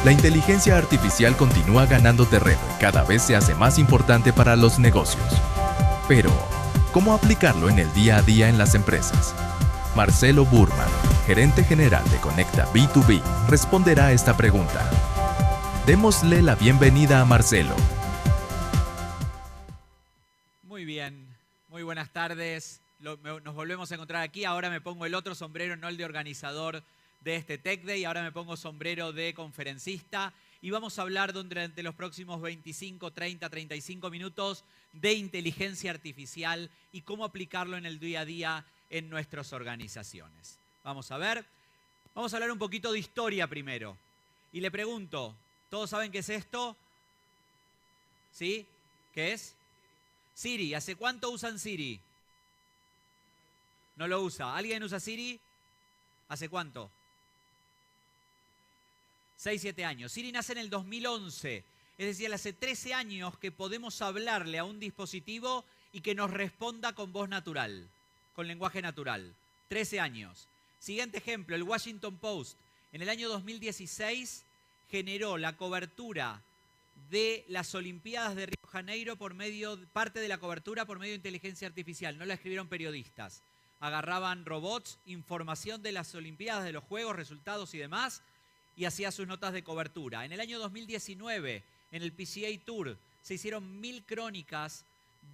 La inteligencia artificial continúa ganando terreno y cada vez se hace más importante para los negocios. Pero, ¿cómo aplicarlo en el día a día en las empresas? Marcelo Burman, gerente general de Conecta B2B, responderá a esta pregunta. Démosle la bienvenida a Marcelo. Muy bien, muy buenas tardes. Nos volvemos a encontrar aquí. Ahora me pongo el otro sombrero, no el de organizador de este Tech Day. Ahora me pongo sombrero de conferencista y vamos a hablar durante los próximos 25, 30, 35 minutos de inteligencia artificial y cómo aplicarlo en el día a día en nuestras organizaciones. Vamos a ver. Vamos a hablar un poquito de historia primero. Y le pregunto, ¿todos saben qué es esto? ¿Sí? ¿Qué es? Siri. ¿Hace cuánto usan Siri? No lo usa. ¿Alguien usa Siri? ¿Hace cuánto? 6, 7 años. Siri nace en el 2011. Es decir, hace 13 años que podemos hablarle a un dispositivo y que nos responda con voz natural, con lenguaje natural. 13 años. Siguiente ejemplo, el Washington Post. En el año 2016 generó la cobertura de las Olimpiadas de Río de Janeiro parte de la cobertura por medio de inteligencia artificial. No la escribieron periodistas. Agarraban robots, información de las Olimpiadas, de los Juegos, resultados y demás, y hacía sus notas de cobertura. En el año 2019, en el PGA Tour, se hicieron 1000 crónicas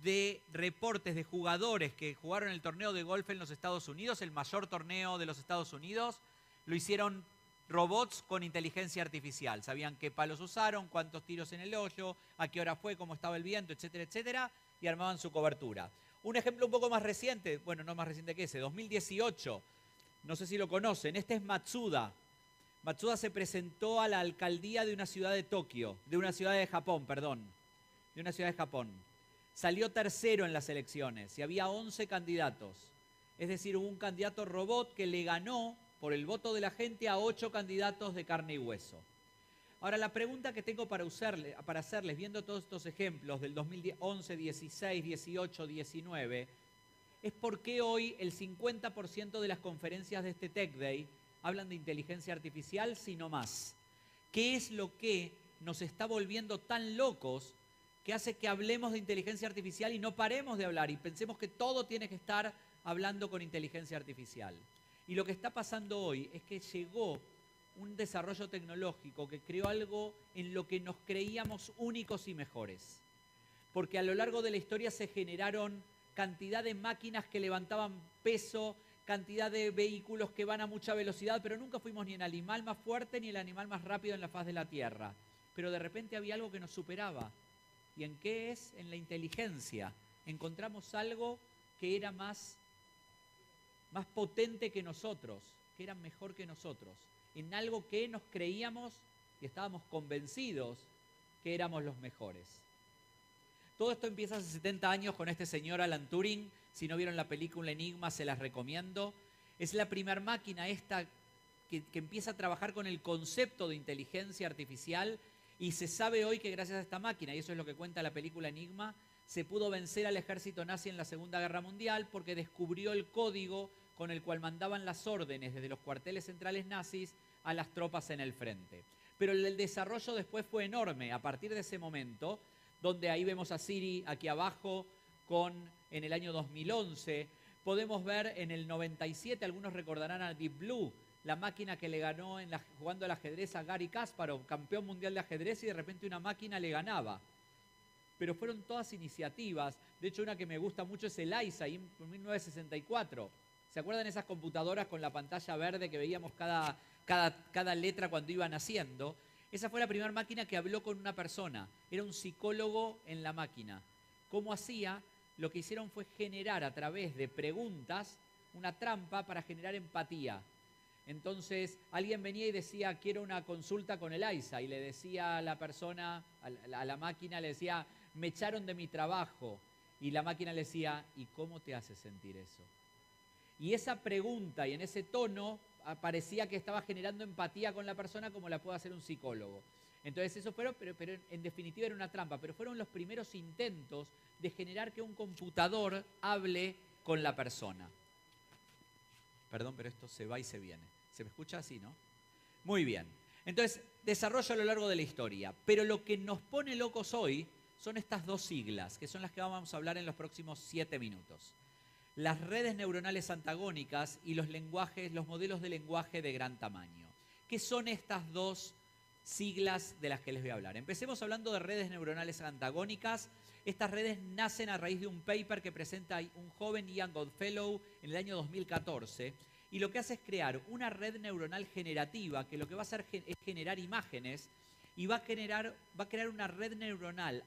de reportes de jugadores que jugaron el torneo de golf en los Estados Unidos, el mayor torneo de los Estados Unidos. Lo hicieron robots con inteligencia artificial. Sabían qué palos usaron, cuántos tiros en el hoyo, a qué hora fue, cómo estaba el viento, etcétera, etcétera, y armaban su cobertura. Un ejemplo un poco más reciente, bueno, no más reciente que ese, 2018, no sé si lo conocen, este es Matsuda. Matsuda se presentó a la alcaldía de una ciudad de Japón. Salió tercero en las elecciones y había 11 candidatos. Es decir, hubo un candidato robot que le ganó por el voto de la gente a 8 candidatos de carne y hueso. Ahora, la pregunta que tengo para hacerles, viendo todos estos ejemplos del 2011, 16, 18, 19, es por qué hoy el 50% de las conferencias de este Tech Day hablan de inteligencia artificial, sino más. ¿Qué es lo que nos está volviendo tan locos que hace que hablemos de inteligencia artificial y no paremos de hablar y pensemos que todo tiene que estar hablando con inteligencia artificial? Y lo que está pasando hoy es que llegó un desarrollo tecnológico que creó algo en lo que nos creíamos únicos y mejores. Porque a lo largo de la historia se generaron cantidad de máquinas que levantaban peso, cantidad de vehículos que van a mucha velocidad, pero nunca fuimos ni el animal más fuerte ni el animal más rápido en la faz de la Tierra. Pero de repente había algo que nos superaba. ¿Y en qué es? En la inteligencia. Encontramos algo que era más potente que nosotros, que era mejor que nosotros, en algo que nos creíamos y estábamos convencidos que éramos los mejores. Todo esto empieza hace 70 años con este señor Alan Turing. Si no vieron la película Enigma, se las recomiendo. Es la primera máquina esta que empieza a trabajar con el concepto de inteligencia artificial y se sabe hoy que gracias a esta máquina, y eso es lo que cuenta la película Enigma, se pudo vencer al ejército nazi en la Segunda Guerra Mundial porque descubrió el código con el cual mandaban las órdenes desde los cuarteles centrales nazis a las tropas en el frente. Pero el desarrollo después fue enorme a partir de ese momento, donde ahí vemos a Siri aquí abajo en el año 2011. Podemos ver en el 97, algunos recordarán a Deep Blue, la máquina que le ganó jugando al ajedrez a Garry Kasparov, campeón mundial de ajedrez, y de repente una máquina le ganaba. Pero fueron todas iniciativas. De hecho, una que me gusta mucho es el ISA, en 1964. ¿Se acuerdan esas computadoras con la pantalla verde que veíamos cada letra cuando iban haciendo? Esa fue la primera máquina que habló con una persona. Era un psicólogo en la máquina. ¿Cómo hacía? Lo que hicieron fue generar a través de preguntas una trampa para generar empatía. Entonces, alguien venía y decía, quiero una consulta con el ISA, y le decía a la persona, a la máquina, le decía, me echaron de mi trabajo. Y la máquina le decía, ¿y cómo te hace sentir eso? Y esa pregunta y en ese tono parecía que estaba generando empatía con la persona como la puede hacer un psicólogo. Entonces eso fueron, pero en definitiva era una trampa, pero fueron los primeros intentos de generar que un computador hable con la persona. Perdón, pero esto se va y se viene. ¿Se me escucha así, no? Muy bien. Entonces, desarrollo a lo largo de la historia. Pero lo que nos pone locos hoy son estas dos siglas, que son las que vamos a hablar en los próximos 7 minutos. Las redes neuronales antagónicas y los modelos de lenguaje de gran tamaño. ¿Qué son estas dos siglas de las que les voy a hablar? Empecemos hablando de redes neuronales antagónicas. Estas redes nacen a raíz de un paper que presenta un joven Ian Goodfellow en el año 2014. Y lo que hace es crear una red neuronal generativa que lo que va a hacer es generar imágenes y va a crear una red neuronal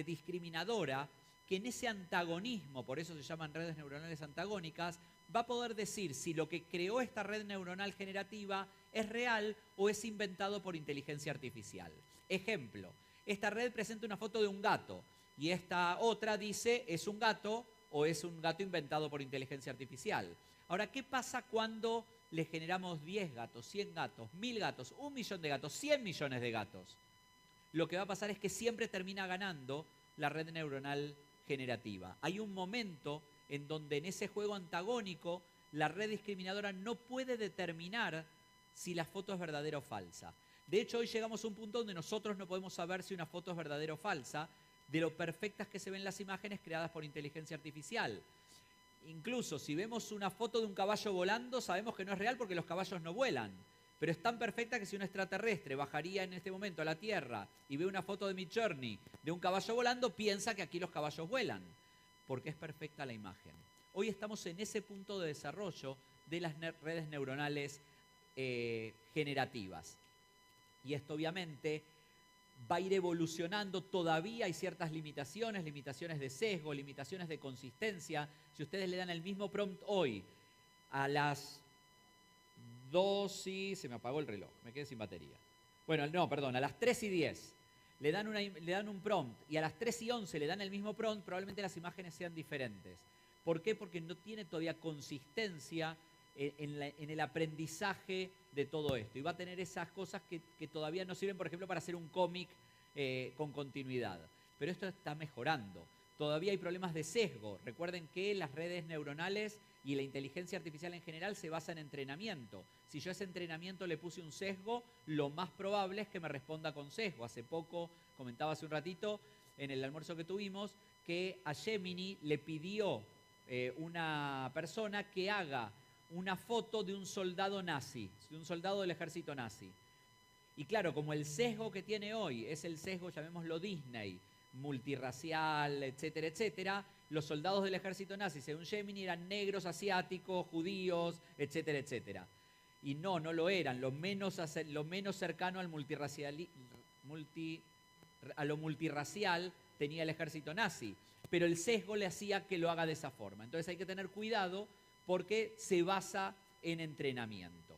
discriminadora que en ese antagonismo, por eso se llaman redes neuronales antagónicas, va a poder decir si lo que creó esta red neuronal generativa es real o es inventado por inteligencia artificial. Ejemplo, esta red presenta una foto de un gato y esta otra dice es un gato o es un gato inventado por inteligencia artificial. Ahora, ¿qué pasa cuando le generamos 10 gatos, 100 gatos, 1000 gatos, 1 millón de gatos, 100 millones de gatos? Lo que va a pasar es que siempre termina ganando la red neuronal generativa. Hay un momento en donde en ese juego antagónico la red discriminadora no puede determinar si la foto es verdadera o falsa. De hecho, hoy llegamos a un punto donde nosotros no podemos saber si una foto es verdadera o falsa de lo perfectas que se ven las imágenes creadas por inteligencia artificial. Incluso si vemos una foto de un caballo volando, sabemos que no es real porque los caballos no vuelan. Pero es tan perfecta que si un extraterrestre bajaría en este momento a la Tierra y ve una foto de Midjourney de un caballo volando, piensa que aquí los caballos vuelan, porque es perfecta la imagen. Hoy estamos en ese punto de desarrollo de las redes neuronales generativas. Y esto obviamente va a ir evolucionando. Todavía hay ciertas limitaciones de sesgo, limitaciones de consistencia. Si ustedes le dan el mismo prompt hoy a las 2 y... se me apagó el reloj, me quedé sin batería. Bueno, no, perdón, a las 3 y 10 le dan un prompt y a las 3 y 11 le dan el mismo prompt, probablemente las imágenes sean diferentes. ¿Por qué? Porque no tiene todavía consistencia en el aprendizaje de todo esto. Y va a tener esas cosas que todavía no sirven, por ejemplo, para hacer un cómic con continuidad. Pero esto está mejorando. Todavía hay problemas de sesgo. Recuerden que las redes neuronales y la inteligencia artificial en general se basa en entrenamiento. Si yo a ese entrenamiento le puse un sesgo, lo más probable es que me responda con sesgo. Hace poco, comentaba hace un ratito, en el almuerzo que tuvimos, que a Gemini le pidió una persona que haga una foto de un soldado nazi, de un soldado del ejército nazi. Y claro, como el sesgo que tiene hoy es el sesgo, llamémoslo Disney, multirracial, etcétera, etcétera, los soldados del ejército nazi, según Gemini, eran negros, asiáticos, judíos, etcétera, etcétera. Y no lo eran. Lo menos cercano al a lo multirracial tenía el ejército nazi. Pero el sesgo le hacía que lo haga de esa forma. Entonces hay que tener cuidado porque se basa en entrenamiento.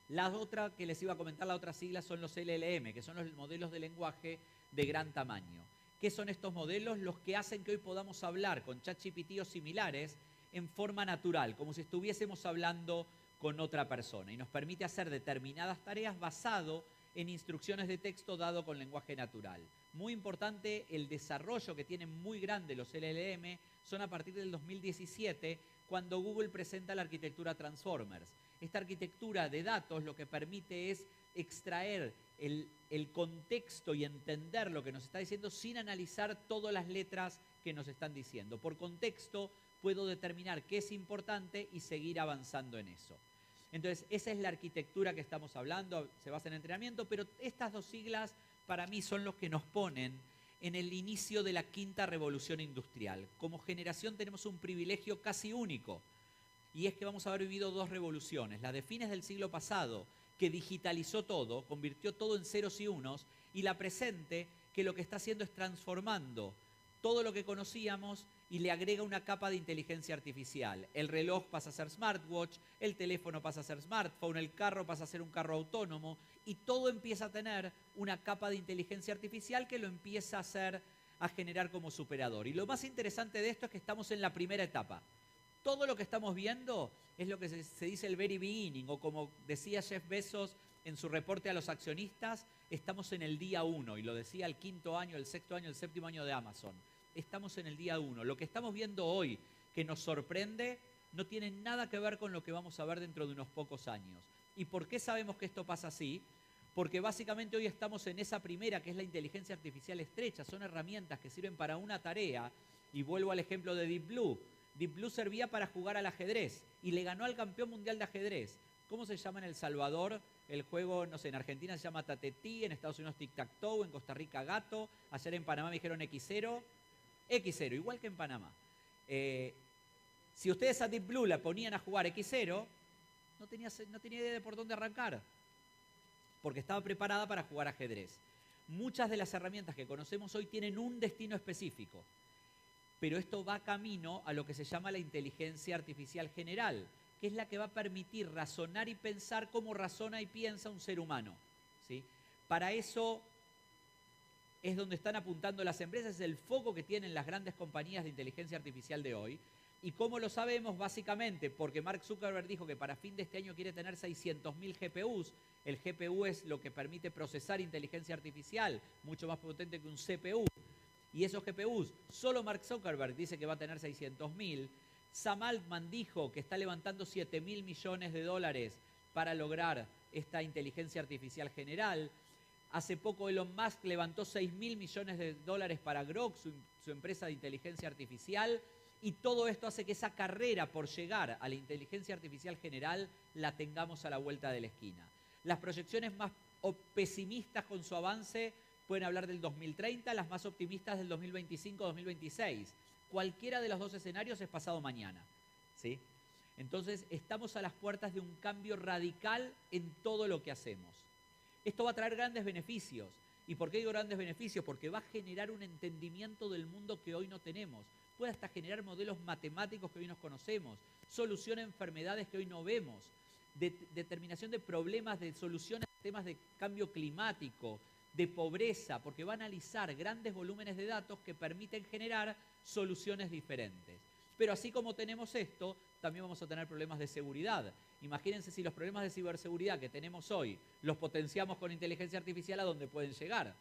La otra que les iba a comentar, la otra sigla, son los LLM, que son los modelos de lenguaje de gran tamaño. ¿Qué son estos modelos? Los que hacen que hoy podamos hablar con ChatGPT o similares en forma natural, como si estuviésemos hablando con otra persona, y nos permite hacer determinadas tareas basado en instrucciones de texto dado con lenguaje natural. Muy importante, el desarrollo que tienen muy grande los LLM son a partir del 2017, cuando Google presenta la arquitectura Transformers. Esta arquitectura de datos lo que permite es extraer el contexto y entender lo que nos está diciendo sin analizar todas las letras que nos están diciendo. Por contexto puedo determinar qué es importante y seguir avanzando en eso. Entonces, esa es la arquitectura que estamos hablando, se basa en entrenamiento, pero estas dos siglas para mí son los que nos ponen en el inicio de la quinta revolución industrial. Como generación tenemos un privilegio casi único, y es que vamos a haber vivido dos revoluciones. La de fines del siglo pasado, que digitalizó todo, convirtió todo en ceros y unos, y la presente, que lo que está haciendo es transformando todo lo que conocíamos y le agrega una capa de inteligencia artificial. El reloj pasa a ser smartwatch, el teléfono pasa a ser smartphone, el carro pasa a ser un carro autónomo, y todo empieza a tener una capa de inteligencia artificial que lo empieza a generar como superador. Y lo más interesante de esto es que estamos en la primera etapa. todo lo que estamos viendo es lo que se dice el very beginning, o como decía Jeff Bezos en su reporte a los accionistas, estamos en el día 1, y lo decía el 5.º año, el 6.º año, el 7.º año de Amazon. Estamos en el día 1. Lo que estamos viendo hoy, que nos sorprende, no tiene nada que ver con lo que vamos a ver dentro de unos pocos años. ¿Y por qué sabemos que esto pasa así? Porque básicamente hoy estamos en esa primera, que es la inteligencia artificial estrecha. Son herramientas que sirven para una tarea, y vuelvo al ejemplo de Deep Blue. Deep Blue servía para jugar al ajedrez y le ganó al campeón mundial de ajedrez. ¿Cómo se llama en El Salvador el juego? No sé, en Argentina se llama Tatetí, en Estados Unidos Tic-Tac-Toe, en Costa Rica Gato, ayer en Panamá me dijeron X0, igual que en Panamá. Si ustedes a Deep Blue la ponían a jugar X0, no tenía idea de por dónde arrancar, porque estaba preparada para jugar ajedrez. Muchas de las herramientas que conocemos hoy tienen un destino específico, pero esto va camino a lo que se llama la inteligencia artificial general, que es la que va a permitir razonar y pensar como razona y piensa un ser humano, ¿sí? Para eso es donde están apuntando las empresas, es el foco que tienen las grandes compañías de inteligencia artificial de hoy. ¿Y cómo lo sabemos? Básicamente porque Mark Zuckerberg dijo que para fin de este año quiere tener 600.000 GPUs. El GPU es lo que permite procesar inteligencia artificial, mucho más potente que un CPU. Y esos GPUs, solo Mark Zuckerberg dice que va a tener 600.000. Sam Altman dijo que está levantando 7.000 millones de dólares para lograr esta inteligencia artificial general. Hace poco Elon Musk levantó 6.000 millones de dólares para Grok, su empresa de inteligencia artificial. Y todo esto hace que esa carrera por llegar a la inteligencia artificial general la tengamos a la vuelta de la esquina. Las proyecciones más pesimistas con su avance pueden hablar del 2030, las más optimistas del 2025-2026. Cualquiera de los dos escenarios es pasado mañana, ¿sí? Entonces estamos a las puertas de un cambio radical en todo lo que hacemos. Esto va a traer grandes beneficios. ¿Y por qué digo grandes beneficios? Porque va a generar un entendimiento del mundo que hoy no tenemos. Puede hasta generar modelos matemáticos que hoy no conocemos, solución a enfermedades que hoy no vemos, determinación de problemas, de soluciones a temas de cambio climático, de pobreza, porque va a analizar grandes volúmenes de datos que permiten generar soluciones diferentes. Pero así como tenemos esto, también vamos a tener problemas de seguridad. Imagínense si los problemas de ciberseguridad que tenemos hoy los potenciamos con inteligencia artificial, ¿a dónde pueden llegar?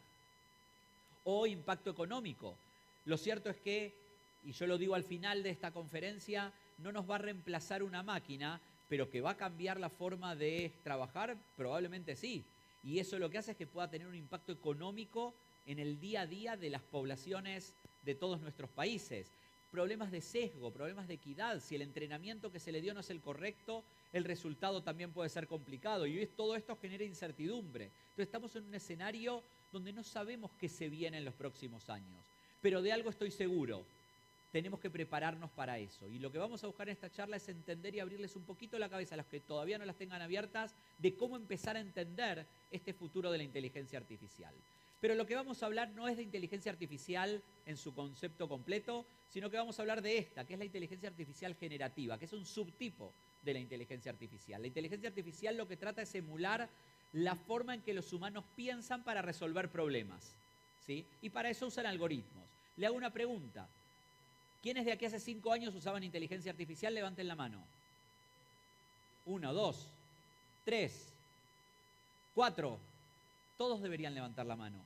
O impacto económico. Lo cierto es que, y yo lo digo al final de esta conferencia, no nos va a reemplazar una máquina, pero que va a cambiar la forma de trabajar, probablemente sí. Y eso lo que hace es que pueda tener un impacto económico en el día a día de las poblaciones de todos nuestros países. Problemas de sesgo, problemas de equidad. Si el entrenamiento que se le dio no es el correcto, el resultado también puede ser complicado. Y todo esto genera incertidumbre. Entonces estamos en un escenario donde no sabemos qué se viene en los próximos años. Pero de algo estoy seguro. Tenemos que prepararnos para eso. Y lo que vamos a buscar en esta charla es entender y abrirles un poquito la cabeza a los que todavía no las tengan abiertas de cómo empezar a entender este futuro de la inteligencia artificial. Pero lo que vamos a hablar no es de inteligencia artificial en su concepto completo, sino que vamos a hablar de esta, que es la inteligencia artificial generativa, que es un subtipo de la inteligencia artificial. La inteligencia artificial lo que trata es emular la forma en que los humanos piensan para resolver problemas, ¿sí? Y para eso usan algoritmos. Le hago una pregunta. ¿Quiénes de aquí hace 5 años usaban inteligencia artificial? Levanten la mano. 1, 2, 3, 4. Todos deberían levantar la mano.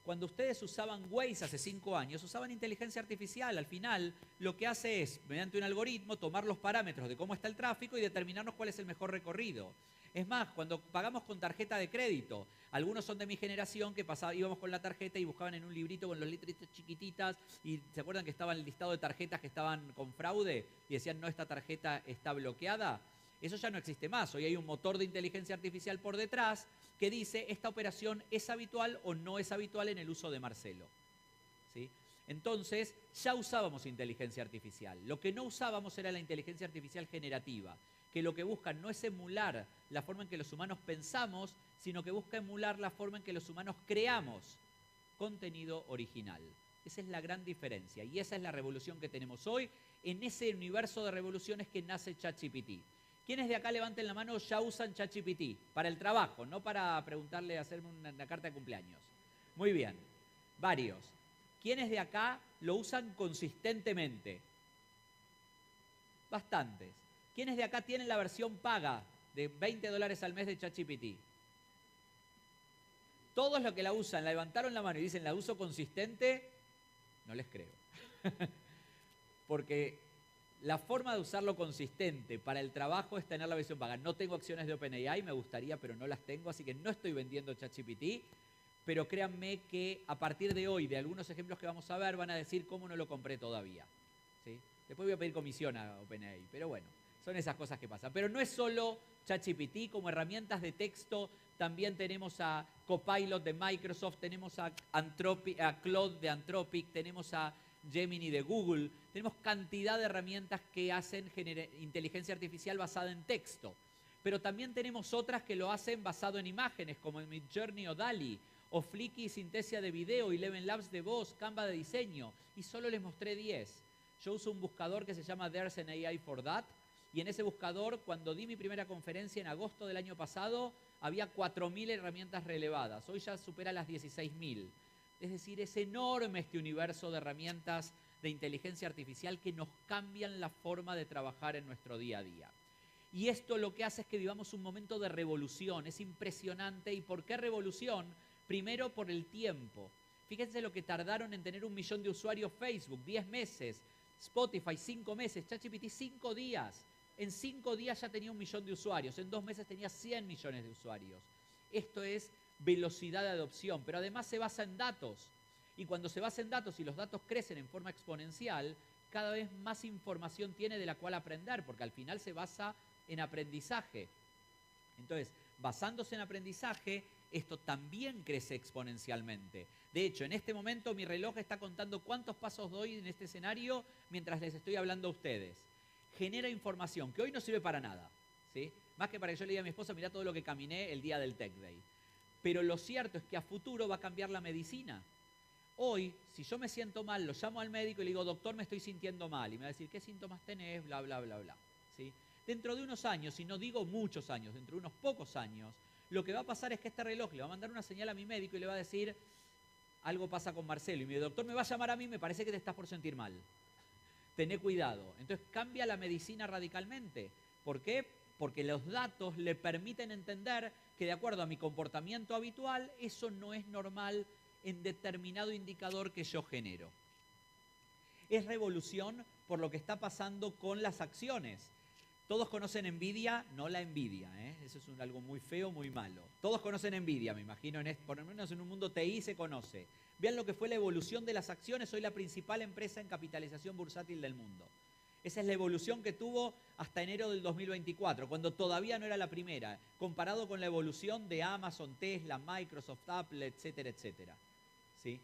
Cuando ustedes usaban Waze hace 5 años, usaban inteligencia artificial. Al final, lo que hace es, mediante un algoritmo, tomar los parámetros de cómo está el tráfico y determinarnos cuál es el mejor recorrido. Es más, cuando pagamos con tarjeta de crédito, algunos son de mi generación que íbamos con la tarjeta y buscaban en un librito con los litritos chiquititas y ¿se acuerdan que estaba el listado de tarjetas que estaban con fraude y decían no, esta tarjeta está bloqueada? Eso ya no existe más. Hoy hay un motor de inteligencia artificial por detrás que dice esta operación es habitual o no es habitual en el uso de Marcelo, ¿sí? Entonces ya usábamos inteligencia artificial. Lo que no usábamos era la inteligencia artificial generativa, que lo que busca no es emular la forma en que los humanos pensamos, sino que busca emular la forma en que los humanos creamos contenido original. Esa es la gran diferencia y esa es la revolución que tenemos hoy en ese universo de revoluciones que nace ChatGPT. ¿Quiénes de acá, levanten la mano, ya usan ChatGPT? Para el trabajo, no para preguntarle, hacerme una carta de cumpleaños. Muy bien, varios. ¿Quiénes de acá lo usan consistentemente? Bastantes. ¿Quiénes de acá tienen la versión paga de $20 al mes de ChatGPT? Todos los que la usan, la levantaron la mano y dicen, ¿la uso consistente? No les creo. Porque la forma de usarlo consistente para el trabajo es tener la versión paga. No tengo acciones de OpenAI, me gustaría, pero no las tengo, así que no estoy vendiendo ChatGPT. Pero créanme que a partir de hoy, de algunos ejemplos que vamos a ver, van a decir cómo no lo compré todavía. ¿Sí? Después voy a pedir comisión a OpenAI, pero bueno, son esas cosas que pasan. Pero no es solo ChatGPT, como herramientas de texto también tenemos a Copilot de Microsoft, tenemos a Claude de Anthropic, tenemos a Gemini de Google, tenemos cantidad de herramientas que hacen inteligencia artificial basada en texto. Pero también tenemos otras que lo hacen basado en imágenes, como Midjourney o DALL-E, o Flickr y Synthesia de video, Eleven Labs de voz, Canva de diseño, y solo les mostré 10. Yo uso un buscador que se llama There's an AI for That, y en ese buscador, cuando di mi primera conferencia en agosto del año pasado, había 4.000 herramientas relevadas. Hoy ya supera las 16.000. Es decir, es enorme este universo de herramientas de inteligencia artificial que nos cambian la forma de trabajar en nuestro día a día. Y esto lo que hace es que vivamos un momento de revolución. Es impresionante. ¿Y por qué revolución? Primero, por el tiempo. Fíjense lo que tardaron en tener 1 millón de usuarios Facebook, 10 meses. Spotify, 5 meses. ChatGPT, 5 días. En 5 días ya tenía 1 millón de usuarios. En 2 meses tenía 100 millones de usuarios. Esto es velocidad de adopción, pero además se basa en datos. Y cuando se basa en datos y los datos crecen en forma exponencial, cada vez más información tiene de la cual aprender, porque al final se basa en aprendizaje. Entonces, basándose en aprendizaje, esto también crece exponencialmente. De hecho, en este momento mi reloj está contando cuántos pasos doy en este escenario mientras les estoy hablando a ustedes. Genera información que hoy no sirve para nada, ¿sí? Más que para que yo le diga a mi esposa, mirá todo lo que caminé el día del Tech Day. Pero lo cierto es que a futuro va a cambiar la medicina. Hoy, si yo me siento mal, lo llamo al médico y le digo, doctor, me estoy sintiendo mal. Y me va a decir, ¿qué síntomas tenés? Bla, bla, bla, bla. ¿Sí? Dentro de unos años, y no digo muchos años, dentro de unos pocos años, lo que va a pasar es que este reloj le va a mandar una señal a mi médico y le va a decir, algo pasa con Marcelo. Y mi doctor me va a llamar a mí, me parece que te estás por sentir mal. Tené cuidado. Entonces cambia la medicina radicalmente. ¿Por qué? Porque los datos le permiten entender que de acuerdo a mi comportamiento habitual, eso no es normal en determinado indicador que yo genero. Es revolución por lo que está pasando con las acciones. Todos conocen Nvidia, no la envidia, ¿eh? Eso es algo muy feo, muy malo. Todos conocen Nvidia, me imagino, por lo menos en un mundo TI se conoce. Vean lo que fue la evolución de las acciones, hoy la principal empresa en capitalización bursátil del mundo. Esa es la evolución que tuvo hasta enero del 2024, cuando todavía no era la primera, comparado con la evolución de Amazon, Tesla, Microsoft, Apple, etcétera, etcétera. ¿Sí?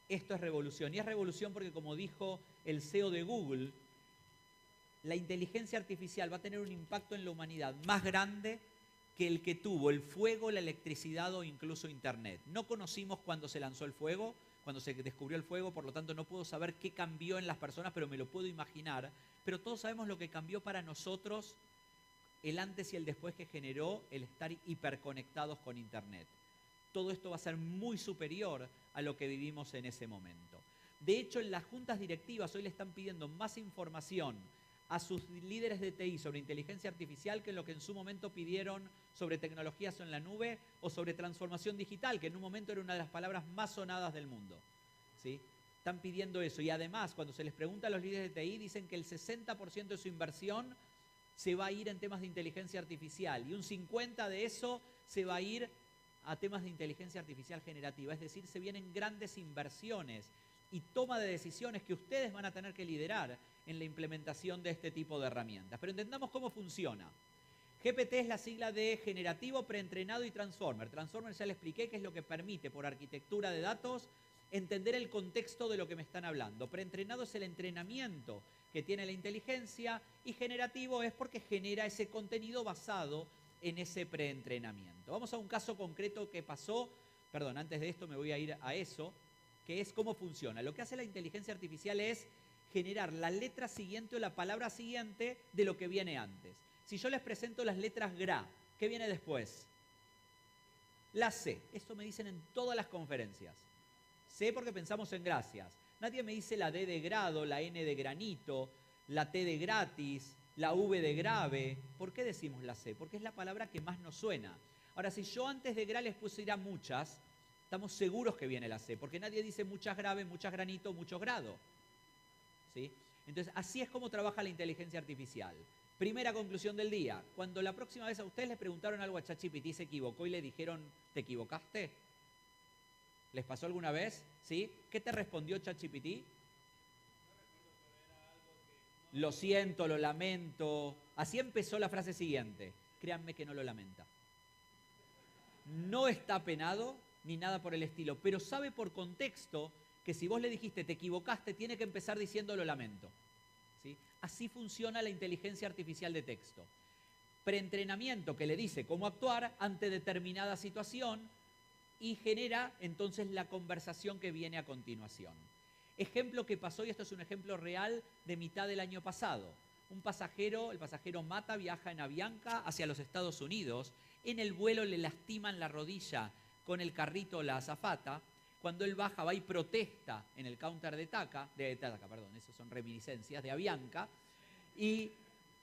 Esto es revolución, y es revolución porque, como dijo el CEO de Google, la inteligencia artificial va a tener un impacto en la humanidad más grande que el que tuvo el fuego, la electricidad o incluso Internet. No conocimos cuando se lanzó el fuego, cuando se descubrió el fuego, por lo tanto no puedo saber qué cambió en las personas, pero me lo puedo imaginar. Pero todos sabemos lo que cambió para nosotros el antes y el después que generó el estar hiperconectados con Internet. Todo esto va a ser muy superior a lo que vivimos en ese momento. De hecho, en las juntas directivas hoy le están pidiendo más información a sus líderes de TI sobre inteligencia artificial que lo que en su momento pidieron sobre tecnologías en la nube o sobre transformación digital, que en un momento era una de las palabras más sonadas del mundo. ¿Sí? Están pidiendo eso. Y además, cuando se les pregunta a los líderes de TI, dicen que el 60% de su inversión se va a ir en temas de inteligencia artificial y un 50% de eso se va a ir a temas de inteligencia artificial generativa. Es decir, se vienen grandes inversiones y toma de decisiones que ustedes van a tener que liderar en la implementación de este tipo de herramientas. Pero entendamos cómo funciona. GPT es la sigla de generativo, preentrenado y transformer. Transformer ya le expliqué que es lo que permite, por arquitectura de datos, entender el contexto de lo que me están hablando. Preentrenado es el entrenamiento que tiene la inteligencia y generativo es porque genera ese contenido basado en ese preentrenamiento. Vamos a un caso concreto que pasó, perdón, antes de esto me voy a ir a eso, que es cómo funciona. Lo que hace la inteligencia artificial es generar la letra siguiente o la palabra siguiente de lo que viene antes. Si yo les presento las letras GRA, ¿qué viene después? La C. Esto me dicen en todas las conferencias. C porque pensamos en gracias. Nadie me dice la D de grado, la N de granito, la T de gratis, la V de grave. ¿Por qué decimos la C? Porque es la palabra que más nos suena. Ahora, si yo antes de gra les pusiera muchas, estamos seguros que viene la C, porque nadie dice muchas grave, muchas granito, mucho grado. ¿Sí? Entonces, así es como trabaja la inteligencia artificial. Primera conclusión del día. Cuando la próxima vez a ustedes les preguntaron algo a ChatGPT, se equivocó y le dijeron, ¿te equivocaste? ¿Les pasó alguna vez? ¿Sí? ¿Qué te respondió ChatGPT? Lo siento, lo lamento. Así empezó la frase siguiente. Créanme que no lo lamenta. No está penado ni nada por el estilo, pero sabe por contexto que si vos le dijiste te equivocaste, tiene que empezar diciendo lo lamento. ¿Sí? Así funciona la inteligencia artificial de texto. Preentrenamiento que le dice cómo actuar ante determinada situación y genera entonces la conversación que viene a continuación. Ejemplo que pasó, y esto es un ejemplo real de mitad del año pasado. Un pasajero, el pasajero Mata, viaja en Avianca hacia los Estados Unidos. En el vuelo le lastiman la rodilla con el carrito la azafata. Cuando él baja, va y protesta en el counter de TACA, esas son reminiscencias de Avianca, y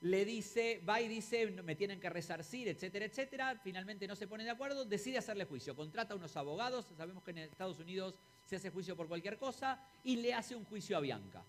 le dice, va y dice, me tienen que resarcir, etcétera, etcétera. Finalmente no se pone de acuerdo, decide hacerle juicio. Contrata a unos abogados, sabemos que en Estados Unidos se hace juicio por cualquier cosa, y le hace un juicio a Avianca.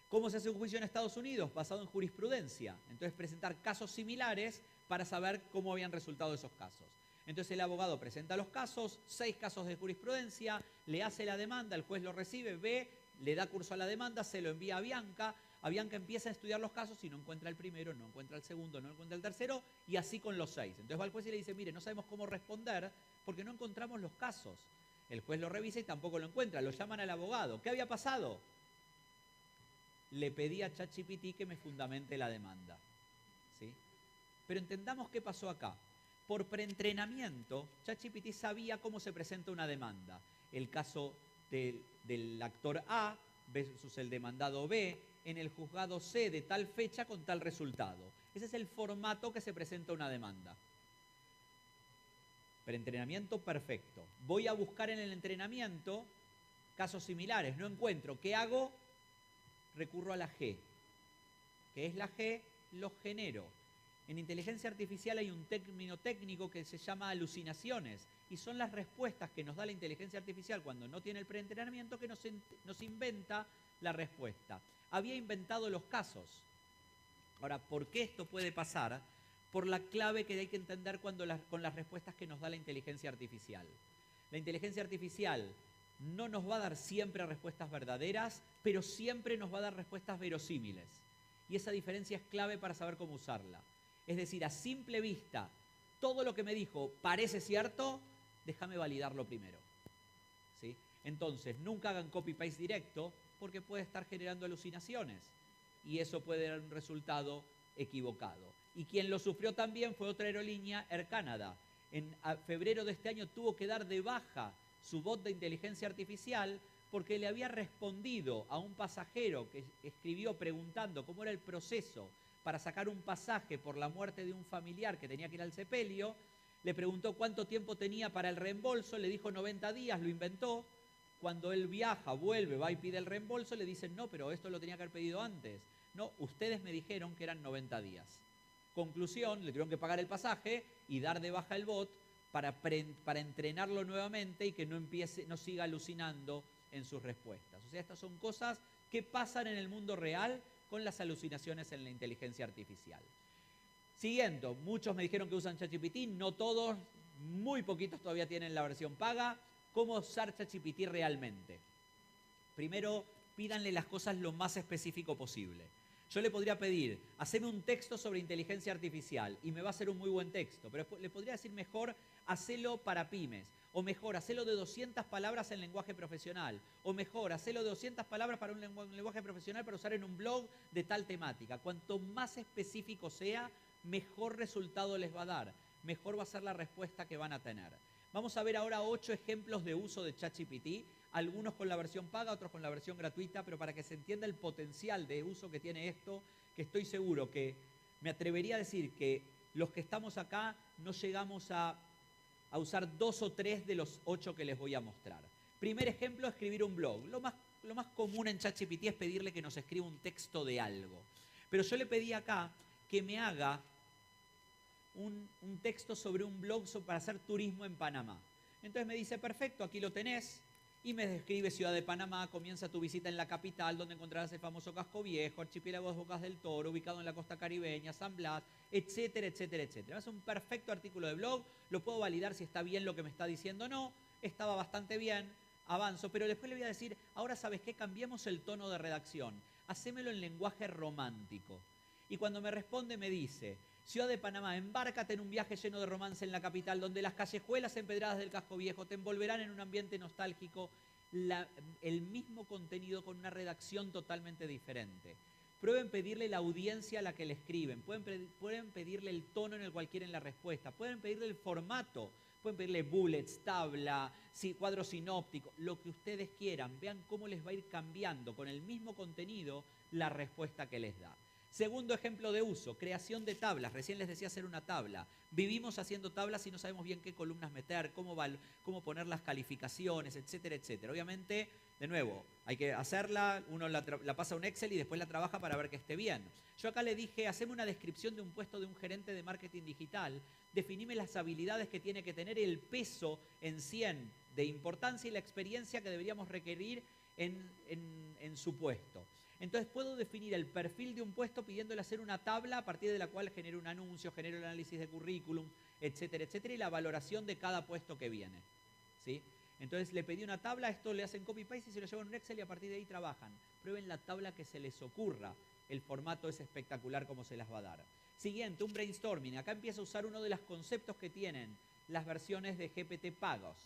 ¿Cómo se hace un juicio en Estados Unidos? Basado en jurisprudencia. Entonces, presentar casos similares para saber cómo habían resultado esos casos. Entonces, el abogado presenta los casos, 6 casos de jurisprudencia, le hace la demanda, el juez lo recibe, ve, le da curso a la demanda, se lo envía a Avianca. Avianca empieza a estudiar los casos y no encuentra el primero, no encuentra el segundo, no encuentra el tercero, y así con los 6. Entonces va al juez y le dice, mire, no sabemos cómo responder porque no encontramos los casos. El juez lo revisa y tampoco lo encuentra. Lo llaman al abogado. ¿Qué había pasado? Le pedí a ChatGPT que me fundamente la demanda. ¿Sí? Pero entendamos qué pasó acá. Por preentrenamiento, ChatGPT sabía cómo se presenta una demanda. El caso del actor A versus el demandado B en el juzgado C de tal fecha con tal resultado. Ese es el formato que se presenta una demanda. Preentrenamiento perfecto. Voy a buscar en el entrenamiento casos similares. No encuentro. ¿Qué hago? Recurro a la G. ¿Qué es la G? Lo genero. En inteligencia artificial hay un término técnico que se llama alucinaciones y son las respuestas que nos da la inteligencia artificial cuando no tiene el preentrenamiento que nos inventa la respuesta. Había inventado los casos. Ahora, ¿por qué esto puede pasar? Por la clave que hay que entender con las respuestas que nos da la inteligencia artificial. La inteligencia artificial no nos va a dar siempre respuestas verdaderas, pero siempre nos va a dar respuestas verosímiles. Y esa diferencia es clave para saber cómo usarla. Es decir, a simple vista, todo lo que me dijo parece cierto, déjame validarlo primero. ¿Sí? Entonces, nunca hagan copy-paste directo porque puede estar generando alucinaciones y eso puede dar un resultado equivocado. Y quien lo sufrió también fue otra aerolínea, Air Canada. En febrero de este año tuvo que dar de baja su bot de inteligencia artificial porque le había respondido a un pasajero que escribió preguntando cómo era el proceso para sacar un pasaje por la muerte de un familiar que tenía que ir al sepelio. Le preguntó cuánto tiempo tenía para el reembolso, le dijo 90 días, lo inventó. Cuando él viaja, vuelve, va y pide el reembolso, le dicen, no, pero esto lo tenía que haber pedido antes. No, ustedes me dijeron que eran 90 días. Conclusión, le tuvieron que pagar el pasaje y dar de baja el bot para entrenarlo nuevamente y que no siga alucinando en sus respuestas. O sea, estas son cosas que pasan en el mundo real con las alucinaciones en la inteligencia artificial. Siguiendo, muchos me dijeron que usan ChatGPT, no todos, muy poquitos todavía tienen la versión paga. ¿Cómo usar ChatGPT realmente? Primero, pídanle las cosas lo más específico posible. Yo le podría pedir, haceme un texto sobre inteligencia artificial y me va a hacer un muy buen texto, pero le podría decir mejor, hacelo para pymes, o mejor, hacelo de 200 palabras en lenguaje profesional, o mejor, hacelo de 200 palabras para un lenguaje profesional para usar en un blog de tal temática. Cuanto más específico sea, mejor resultado les va a dar, mejor va a ser la respuesta que van a tener. Vamos a ver ahora 8 ejemplos de uso de ChatGPT, algunos con la versión paga, otros con la versión gratuita, pero para que se entienda el potencial de uso que tiene esto, que estoy seguro que me atrevería a decir que los que estamos acá no llegamos a usar 2 o 3 de los 8 que les voy a mostrar. Primer ejemplo, escribir un blog. Lo más común en ChatGPT es pedirle que nos escriba un texto de algo. Pero yo le pedí acá que me haga un texto sobre un blog para hacer turismo en Panamá. Entonces me dice, perfecto, aquí lo tenés. Y me describe Ciudad de Panamá, comienza tu visita en la capital, donde encontrarás el famoso Casco Viejo, archipiélago de Bocas del Toro, ubicado en la costa caribeña, San Blas, etcétera, etcétera, etcétera. Es un perfecto artículo de blog, lo puedo validar si está bien lo que me está diciendo o no, estaba bastante bien, avanzo, pero después le voy a decir, ahora ¿sabes qué? Cambiemos el tono de redacción, hacémelo en lenguaje romántico. Y cuando me responde me dice, Ciudad de Panamá, embárcate en un viaje lleno de romance en la capital, donde las callejuelas empedradas del Casco Viejo te envolverán en un ambiente nostálgico, el mismo contenido con una redacción totalmente diferente. Prueben pedirle la audiencia a la que le escriben, pueden pedirle el tono en el cual quieren la respuesta, pueden pedirle el formato, pueden pedirle bullets, tabla, cuadro sinóptico, lo que ustedes quieran. Vean cómo les va a ir cambiando con el mismo contenido la respuesta que les da. Segundo ejemplo de uso, creación de tablas. Recién les decía hacer una tabla. Vivimos haciendo tablas y no sabemos bien qué columnas meter, cómo poner las calificaciones, etcétera, etcétera. Obviamente, de nuevo, hay que hacerla, uno la pasa a un Excel y después la trabaja para ver que esté bien. Yo acá le dije, haceme una descripción de un puesto de un gerente de marketing digital, definime las habilidades que tiene que tener, el peso en 100 de importancia y la experiencia que deberíamos requerir en su puesto. Entonces puedo definir el perfil de un puesto pidiéndole hacer una tabla a partir de la cual genero un anuncio, genero el análisis de currículum, etcétera, etcétera, y la valoración de cada puesto que viene, ¿sí? Entonces le pedí una tabla, esto le hacen copy-paste y se lo llevan a un Excel y a partir de ahí trabajan. Prueben la tabla que se les ocurra. El formato es espectacular como se las va a dar. Siguiente, un brainstorming. Acá empieza a usar uno de los conceptos que tienen las versiones de GPT pagos.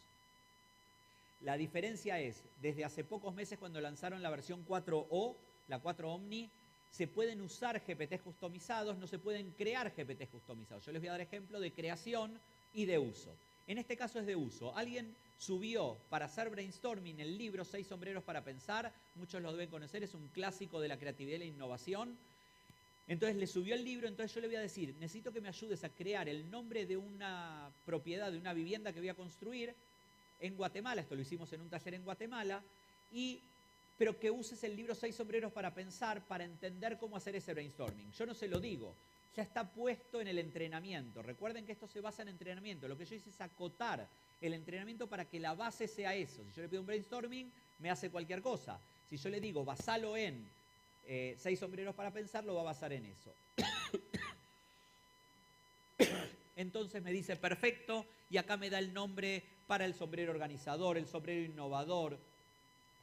La diferencia es, desde hace pocos meses cuando lanzaron la versión 4O, la 4 Omni, se pueden usar GPTs customizados, no se pueden crear GPTs customizados. Yo les voy a dar ejemplo de creación y de uso. En este caso es de uso. Alguien subió para hacer brainstorming el libro 6 sombreros para pensar, muchos lo deben conocer, es un clásico de la creatividad y la innovación. Entonces le subió el libro, entonces yo le voy a decir, necesito que me ayudes a crear el nombre de una propiedad, de una vivienda que voy a construir en Guatemala, esto lo hicimos en un taller en Guatemala, pero que uses el libro 6 sombreros para pensar, para entender cómo hacer ese brainstorming. Yo no se lo digo, ya está puesto en el entrenamiento. Recuerden que esto se basa en entrenamiento. Lo que yo hice es acotar el entrenamiento para que la base sea eso. Si yo le pido un brainstorming, me hace cualquier cosa. Si yo le digo, basalo en 6 sombreros para pensar, lo va a basar en eso. Entonces me dice, perfecto, y acá me da el nombre para el sombrero organizador, el sombrero innovador,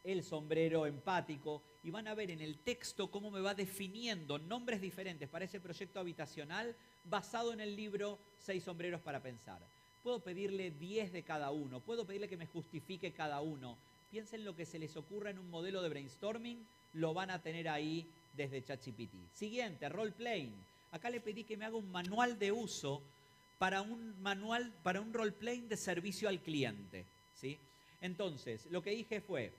el sombrero empático, y van a ver en el texto cómo me va definiendo nombres diferentes para ese proyecto habitacional basado en el libro 6 sombreros para pensar. Puedo pedirle 10 de cada uno, puedo pedirle que me justifique cada uno. Piensen lo que se les ocurra en un modelo de brainstorming, lo van a tener ahí desde ChatGPT. Siguiente, role-playing. Acá le pedí que me haga un manual de uso para un role-playing de servicio al cliente, ¿sí? Entonces, lo que dije fue,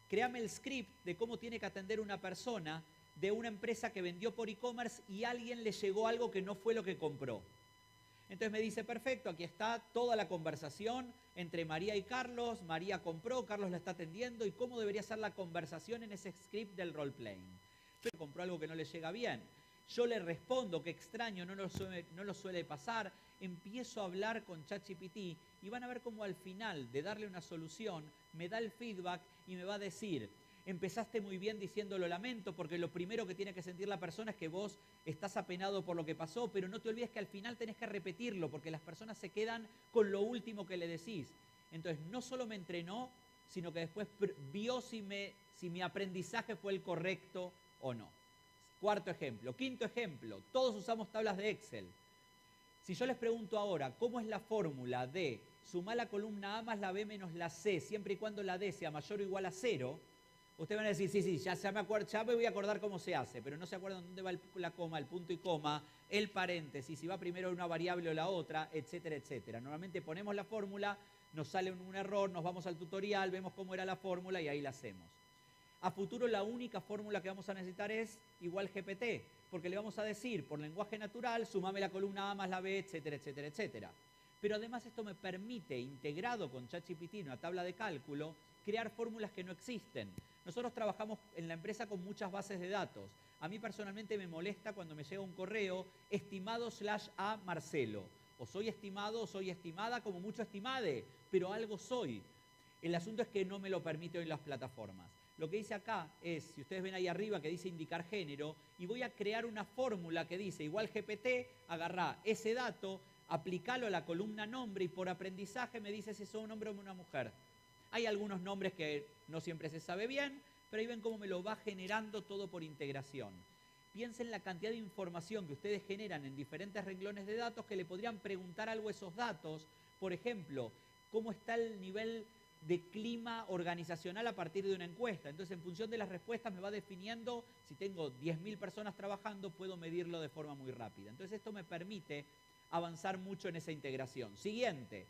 créame el script de cómo tiene que atender una persona de una empresa que vendió por e-commerce y a alguien le llegó algo que no fue lo que compró. Entonces me dice, perfecto, aquí está toda la conversación entre María y Carlos. María compró, Carlos la está atendiendo y cómo debería ser la conversación en ese script del role-playing. Pero compró algo que no le llega bien. Yo le respondo, que extraño, no lo suele pasar. Empiezo a hablar con ChatGPT y van a ver cómo al final de darle una solución me da el feedback y me va a decir, empezaste muy bien diciendo lo lamento porque lo primero que tiene que sentir la persona es que vos estás apenado por lo que pasó, pero no te olvides que al final tenés que repetirlo porque las personas se quedan con lo último que le decís. Entonces no solo me entrenó, sino que después vio si mi aprendizaje fue el correcto o no. Cuarto ejemplo. Quinto ejemplo, todos usamos tablas de Excel. Si yo les pregunto ahora, ¿cómo es la fórmula de sumar la columna A más la B menos la C, siempre y cuando la D sea mayor o igual a 0? Ustedes van a decir, sí, ya me voy a acordar cómo se hace, pero no se acuerdan dónde va la coma, el punto y coma, el paréntesis, si va primero una variable o la otra, etcétera, etcétera. Normalmente ponemos la fórmula, nos sale un error, nos vamos al tutorial, vemos cómo era la fórmula y ahí la hacemos. A futuro la única fórmula que vamos a necesitar es igual GPT, porque le vamos a decir por lenguaje natural, sumame la columna A más la B, etcétera, etcétera, etcétera. Pero además esto me permite, integrado con ChatGPT en una tabla de cálculo, crear fórmulas que no existen. Nosotros trabajamos en la empresa con muchas bases de datos. A mí personalmente me molesta cuando me llega un correo estimado/a Marcelo. O soy estimado o soy estimada, como mucho estimade, pero algo soy. El asunto es que no me lo permiten hoy las plataformas. Lo que dice acá es, si ustedes ven ahí arriba que dice indicar género, y voy a crear una fórmula que dice igual GPT, agarrá ese dato, aplicalo a la columna nombre y por aprendizaje me dice si es un hombre o una mujer. Hay algunos nombres que no siempre se sabe bien, pero ahí ven cómo me lo va generando todo por integración. Piensen la cantidad de información que ustedes generan en diferentes renglones de datos que le podrían preguntar algo a esos datos. Por ejemplo, ¿cómo está el nivel de clima organizacional a partir de una encuesta? Entonces, en función de las respuestas me va definiendo, si tengo 10.000 personas trabajando, puedo medirlo de forma muy rápida. Entonces, esto me permite avanzar mucho en esa integración. Siguiente,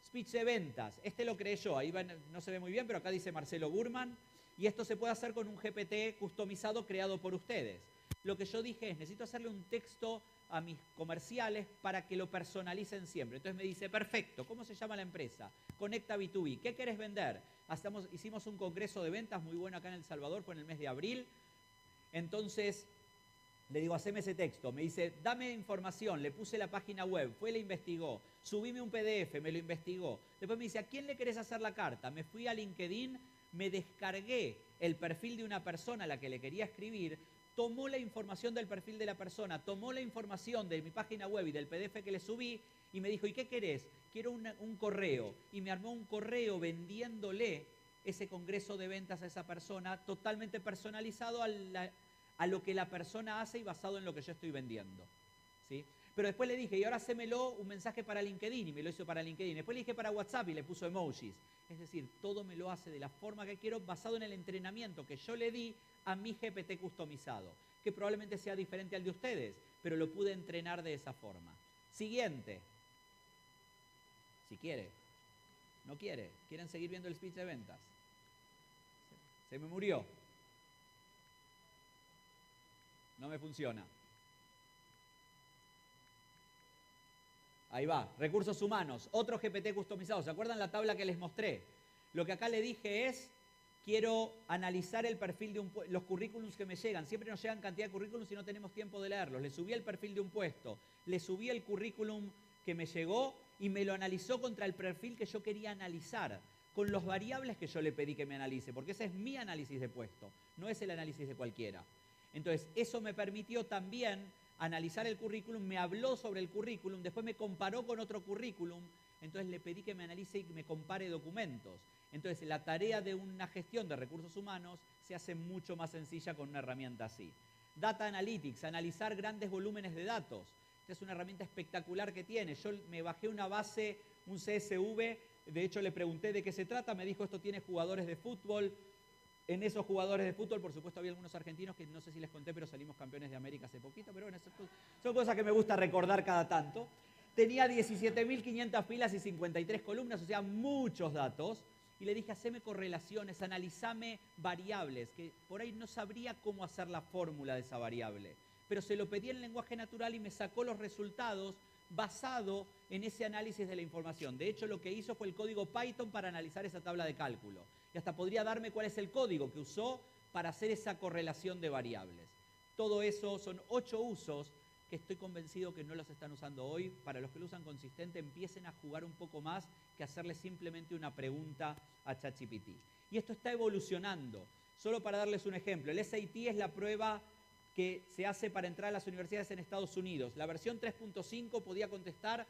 speech de ventas. Este lo creé yo, ahí no se ve muy bien, pero acá dice Marcelo Burman. Y esto se puede hacer con un GPT customizado creado por ustedes. Lo que yo dije es, necesito hacerle un texto a mis comerciales para que lo personalicen siempre. Entonces me dice, perfecto, ¿cómo se llama la empresa? Conecta B2B. ¿Qué querés vender? Hicimos un congreso de ventas muy bueno acá en El Salvador, fue en el mes de abril. Entonces le digo, haceme ese texto. Me dice, dame información. Le puse la página web, fue, la investigó. Subime un PDF, me lo investigó. Después me dice, ¿a quién le querés hacer la carta? Me fui a LinkedIn, me descargué el perfil de una persona a la que le quería escribir, tomó la información del perfil de la persona, tomó la información de mi página web y del PDF que le subí y me dijo, ¿y qué querés? Quiero un correo. Y me armó un correo vendiéndole ese congreso de ventas a esa persona totalmente personalizado a lo que la persona hace y basado en lo que yo estoy vendiendo, ¿sí? Pero después le dije, y ahora hacémelo un mensaje para LinkedIn, y me lo hizo para LinkedIn. Después le dije para WhatsApp y le puso emojis. Es decir, todo me lo hace de la forma que quiero, basado en el entrenamiento que yo le di a mi GPT customizado, que probablemente sea diferente al de ustedes, pero lo pude entrenar de esa forma. Siguiente. Si quiere. No quiere. ¿Quieren seguir viendo el speech de ventas? Se me murió. No me funciona. Ahí va, recursos humanos, otro GPT customizado. ¿Se acuerdan la tabla que les mostré? Lo que acá le dije es, quiero analizar el perfil de los currículums que me llegan. Siempre nos llegan cantidad de currículums y no tenemos tiempo de leerlos. Le subí el perfil de un puesto, le subí el currículum que me llegó y me lo analizó contra el perfil que yo quería analizar, con los variables que yo le pedí que me analice, porque ese es mi análisis de puesto, no es el análisis de cualquiera. Entonces, eso me permitió también analizar el currículum, me habló sobre el currículum, después me comparó con otro currículum, entonces le pedí que me analice y me compare documentos. Entonces, la tarea de una gestión de recursos humanos se hace mucho más sencilla con una herramienta así. Data Analytics, analizar grandes volúmenes de datos. Esta es una herramienta espectacular que tiene. Yo me bajé una base, un CSV, de hecho le pregunté de qué se trata, me dijo esto tiene jugadores de fútbol. En esos jugadores de fútbol, por supuesto, había algunos argentinos que no sé si les conté, pero salimos campeones de América hace poquito, pero bueno, son cosas que me gusta recordar cada tanto. Tenía 17.500 filas y 53 columnas, o sea, muchos datos. Y le dije, haceme correlaciones, analizame variables, que por ahí no sabría cómo hacer la fórmula de esa variable. Pero se lo pedí en lenguaje natural y me sacó los resultados basado en ese análisis de la información. De hecho, lo que hizo fue el código Python para analizar esa tabla de cálculo. Y hasta podría darme cuál es el código que usó para hacer esa correlación de variables. Todo eso son 8 usos que estoy convencido que no los están usando hoy. Para los que lo usan consistente, empiecen a jugar un poco más que hacerle simplemente una pregunta a ChatGPT. Y esto está evolucionando. Solo para darles un ejemplo, el SAT es la prueba que se hace para entrar a las universidades en Estados Unidos. La versión 3.5 podía contestar,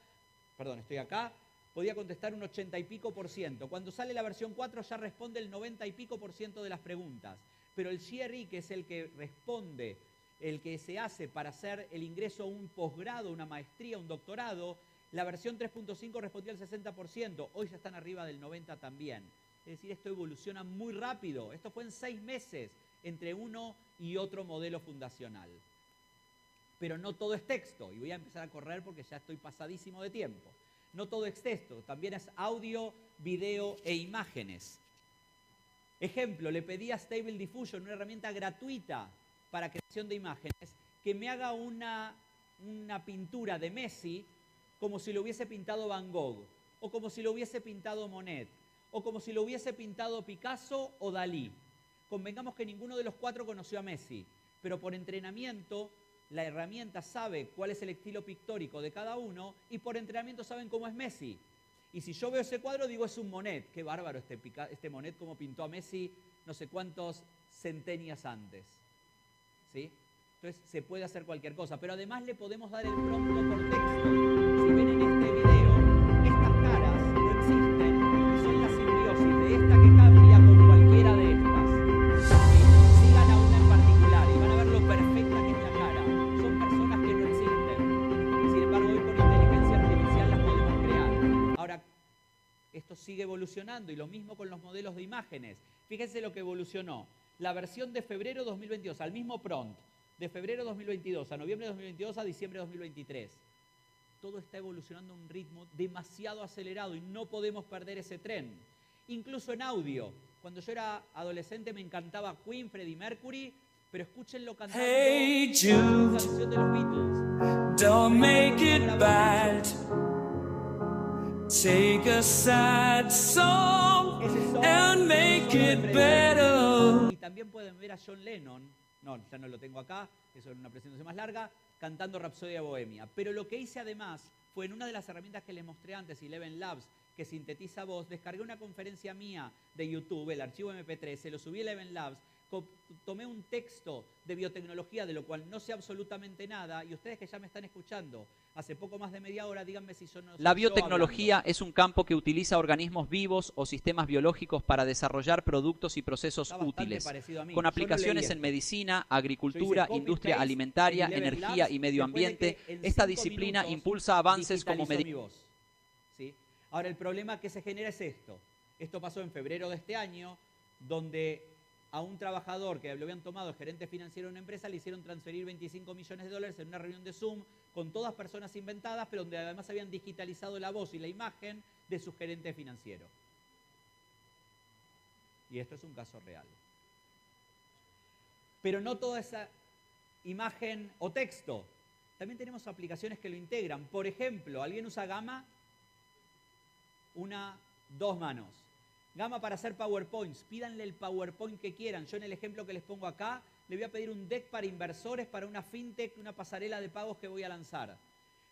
perdón, estoy acá, podía contestar un 80 y pico %. Cuando sale la versión 4 ya responde el 90 y pico % de las preguntas. Pero el GRE, que es el que responde, el que se hace para hacer el ingreso a un posgrado, una maestría, un doctorado, la versión 3.5 respondía al 60%. Hoy ya están arriba del 90 también. Es decir, esto evoluciona muy rápido. Esto fue en 6 meses entre uno y otro modelo fundacional. Pero no todo es texto. Y voy a empezar a correr porque ya estoy pasadísimo de tiempo. No todo es texto, también es audio, video e imágenes. Ejemplo, le pedí a Stable Diffusion, una herramienta gratuita para creación de imágenes, que me haga una pintura de Messi como si lo hubiese pintado Van Gogh, o como si lo hubiese pintado Monet, o como si lo hubiese pintado Picasso o Dalí. Convengamos que ninguno de los 4 conoció a Messi, pero por entrenamiento la herramienta sabe cuál es el estilo pictórico de cada uno y por entrenamiento saben cómo es Messi. Y si yo veo ese cuadro, digo, es un Monet. Qué bárbaro este Monet, cómo pintó a Messi no sé cuántos centenias antes. ¿Sí? Entonces se puede hacer cualquier cosa, pero además le podemos dar el prompt por texto. Si ven en este video, estas caras no existen, son la simbiosis de esta que cambia con cualquiera de estas. ¿Sí? Sigan a una en particular y van a ver lo perfecta que es la cara. Son personas que no existen. Sin embargo, hoy con inteligencia artificial las podemos crear. Ahora, esto sigue evolucionando y lo mismo con los modelos de imágenes. Fíjense lo que evolucionó. La versión de febrero 2022, al mismo prompt, de febrero 2022 a noviembre 2022 a diciembre 2023. Todo está evolucionando a un ritmo demasiado acelerado y no podemos perder ese tren. Incluso en audio. Cuando yo era adolescente me encantaba Queen, Freddie Mercury, pero escúchenlo cantando Hey la Jude, canción de los Beatles. don't make it bad. Take a sad song Ese son and make it better. Y también pueden ver a John Lennon, no, ya no lo tengo acá, eso es una presentación más larga, cantando Rapsodia Bohemia. Pero lo que hice además fue en una de las herramientas que les mostré antes, Eleven Labs, que sintetiza voz, descargué una conferencia mía de YouTube, el archivo MP3, se lo subí a Eleven Labs, tomé un texto de biotecnología de lo cual no sé absolutamente nada y ustedes que ya me están escuchando hace poco más de media hora, díganme si son... La biotecnología es un campo que utiliza organismos vivos o sistemas biológicos para desarrollar productos y procesos útiles, con aplicaciones en medicina, agricultura, industria alimentaria, energía y medio ambiente. Esta disciplina impulsa avances como medicina. ¿Sí? Ahora, el problema que se genera es esto. Esto pasó en febrero de este año, donde a un trabajador que lo habían tomado el gerente financiero de una empresa le hicieron transferir $25 millones en una reunión de Zoom con todas personas inventadas, pero donde además habían digitalizado la voz y la imagen de su gerente financiero. Y esto es un caso real. Pero no toda esa imagen o texto. También tenemos aplicaciones que lo integran. Por ejemplo, ¿alguien usa Gamma? Dos manos. Gamma para hacer PowerPoints. Pídanle el PowerPoint que quieran. Yo en el ejemplo que les pongo acá, le voy a pedir un deck para inversores para una fintech, una pasarela de pagos que voy a lanzar.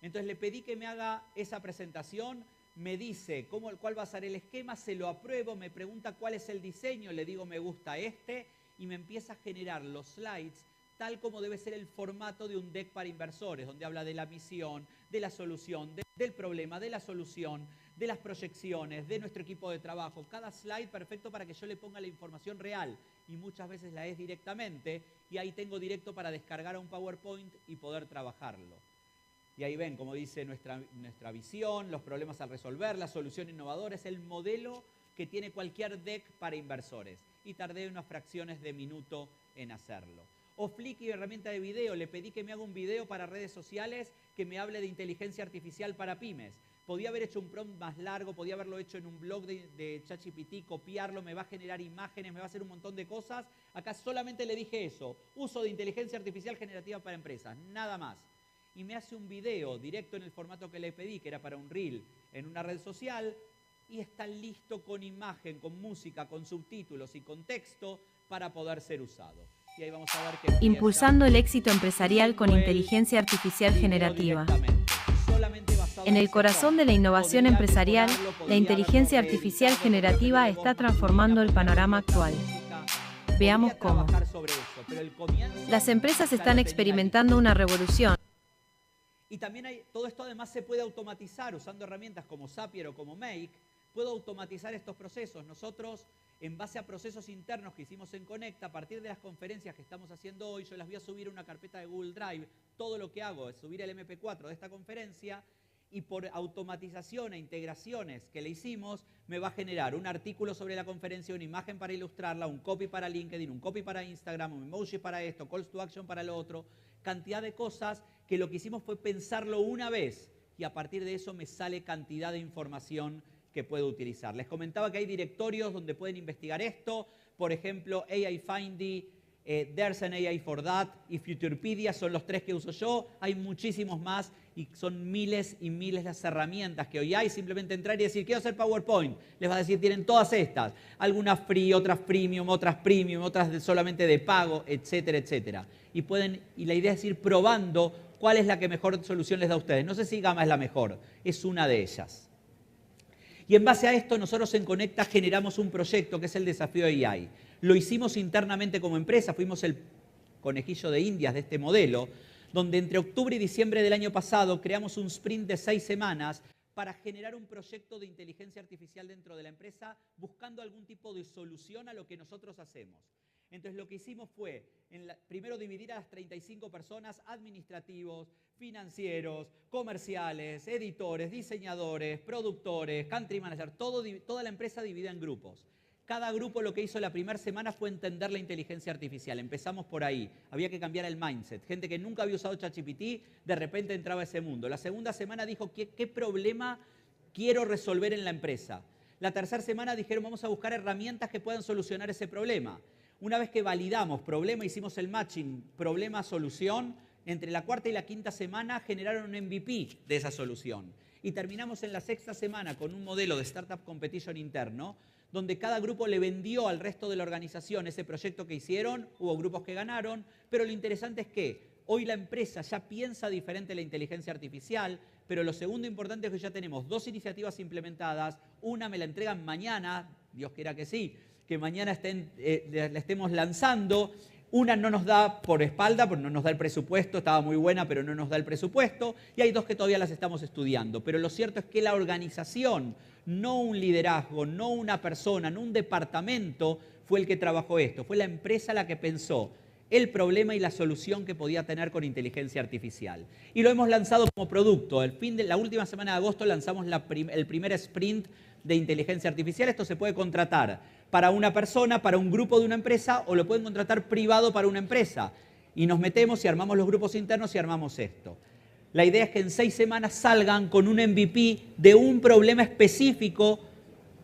Entonces le pedí que me haga esa presentación, me dice cuál va a ser el esquema, se lo apruebo, me pregunta cuál es el diseño, le digo me gusta este y me empieza a generar los slides tal como debe ser el formato de un deck para inversores, donde habla de la misión, de la solución, del problema, de la solución, de las proyecciones, de nuestro equipo de trabajo. Cada slide perfecto para que yo le ponga la información real y muchas veces la es directamente y ahí tengo directo para descargar a un PowerPoint y poder trabajarlo. Y ahí ven, como dice nuestra visión, los problemas al resolver, la solución innovadora, es el modelo que tiene cualquier deck para inversores. Y tardé unas fracciones de minuto en hacerlo. O Flickr, herramienta de video, le pedí que me haga un video para redes sociales que me hable de inteligencia artificial para pymes. Podía haber hecho un prompt más largo, podía haberlo hecho en un blog de ChatGPT, copiarlo, me va a generar imágenes, me va a hacer un montón de cosas. Acá solamente le dije eso, uso de inteligencia artificial generativa para empresas, nada más. Y me hace un video directo en el formato que le pedí, que era para un reel en una red social, y está listo con imagen, con música, con subtítulos y con texto para poder ser usado. Y ahí vamos a ver que impulsando el éxito empresarial con inteligencia artificial generativa. En el corazón de la innovación empresarial, la inteligencia artificial generativa está transformando el panorama actual. Veamos cómo. Las empresas están experimentando una revolución. Y también todo esto además se puede automatizar usando herramientas como Zapier o como Make. Puedo automatizar estos procesos. Nosotros, en base a procesos internos que hicimos en Conecta, a partir de las conferencias que estamos haciendo hoy, yo las voy a subir a una carpeta de Google Drive. Todo lo que hago es subir el MP4 de esta conferencia y por automatización e integraciones que le hicimos, me va a generar un artículo sobre la conferencia, una imagen para ilustrarla, un copy para LinkedIn, un copy para Instagram, un emoji para esto, calls to action para lo otro, cantidad de cosas que lo que hicimos fue pensarlo una vez y a partir de eso me sale cantidad de información que puedo utilizar. Les comentaba que hay directorios donde pueden investigar esto, por ejemplo, AI Findy, There's an AI for That y Futurepedia son los tres que uso yo. Hay muchísimos más y son miles y miles las herramientas que hoy hay. Simplemente entrar y decir, quiero hacer PowerPoint. Les va a decir, tienen todas estas. Algunas free, otras premium, otras solamente de pago, etcétera, etcétera. Y la idea es ir probando cuál es la que mejor solución les da a ustedes. No sé si Gamma es la mejor, es una de ellas. Y en base a esto, nosotros en Conecta generamos un proyecto que es el Desafío AI. Lo hicimos internamente como empresa, fuimos el conejillo de Indias de este modelo, donde entre octubre y diciembre del año pasado creamos un sprint de 6 semanas para generar un proyecto de inteligencia artificial dentro de la empresa, buscando algún tipo de solución a lo que nosotros hacemos. Entonces lo que hicimos fue, primero dividir a las 35 personas, administrativos, financieros, comerciales, editores, diseñadores, productores, country manager, toda la empresa dividida en grupos. Cada grupo lo que hizo la primera semana fue entender la inteligencia artificial. Empezamos por ahí. Había que cambiar el mindset. Gente que nunca había usado ChatGPT, de repente entraba a ese mundo. La segunda semana dijo, ¿qué problema quiero resolver en la empresa? La tercera semana dijeron, vamos a buscar herramientas que puedan solucionar ese problema. Una vez que validamos problema, hicimos el matching problema-solución, entre la cuarta y la quinta semana generaron un MVP de esa solución. Y terminamos en la sexta semana con un modelo de Startup Competition interno, donde cada grupo le vendió al resto de la organización ese proyecto que hicieron, hubo grupos que ganaron, pero lo interesante es que hoy la empresa ya piensa diferente en la inteligencia artificial, pero lo segundo importante es que ya tenemos 2 iniciativas implementadas, una me la entregan mañana, Dios quiera que sí, que mañana la estemos lanzando. Una no nos da por espalda, porque no nos da el presupuesto, estaba muy buena, pero no nos da el presupuesto. Y hay 2 que todavía las estamos estudiando. Pero lo cierto es que la organización, no un liderazgo, no una persona, no un departamento, fue el que trabajó esto. Fue la empresa la que pensó el problema y la solución que podía tener con inteligencia artificial. Y lo hemos lanzado como producto. La última semana de agosto lanzamos el primer sprint de inteligencia artificial. Esto se puede contratar para una persona, para un grupo de una empresa, o lo pueden contratar privado para una empresa. Y nos metemos y armamos los grupos internos y armamos esto. La idea es que en 6 semanas salgan con un MVP de un problema específico